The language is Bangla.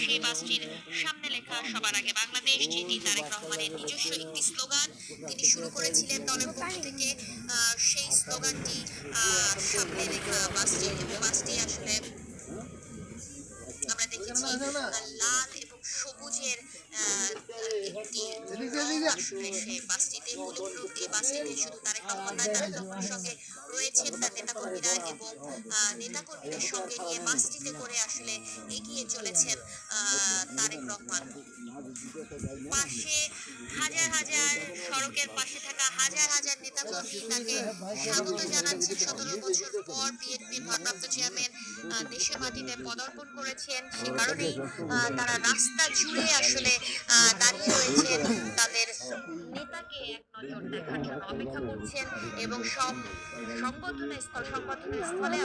সেই বাসটির সামনে লেখা সবার আগে বাংলাদেশ, যেটি তারেক রহমানের নিজস্ব একটি স্লোগান। তিনি শুরু করেছিলেন দলের পক্ষ থেকে সেই স্লোগানটি সামনে লেখা বাসটি, এবং বাসটি আসলে আমরা দেখেছি লাল এবং সবুজের একটি রং আসলে সেই বাসটিতে। মূলত এই বাসটিতে শুধু তারেক রহমান নয়, তারেক রহমানের সঙ্গে রয়েছেন তার নেতাকর্মীরা, এবং নেতাকর্মীদের সঙ্গে নিয়ে বাসটিতে করে আসলে এগিয়ে চলেছেন তারেক রহমান। পাশে হাজার হাজার, সড়কের পাশে থাকা হাজার হাজার নেতাকর্মী তাকে স্বাগত জানাচ্ছেন। 17 বছর পর বিএনপির ভারপ্রাপ্ত চেয়ারম্যান দেশের মাটিতে পদার্পণ করেছেন, সে কারণেই তারা রাস্তা জুড়ে আসলে দাঁড়িয়ে রয়েছেন, তাদের নেতাকে এক নজর দেখার জন্য অপেক্ষা করছেন। এবং সব সংগঠনের স্থলে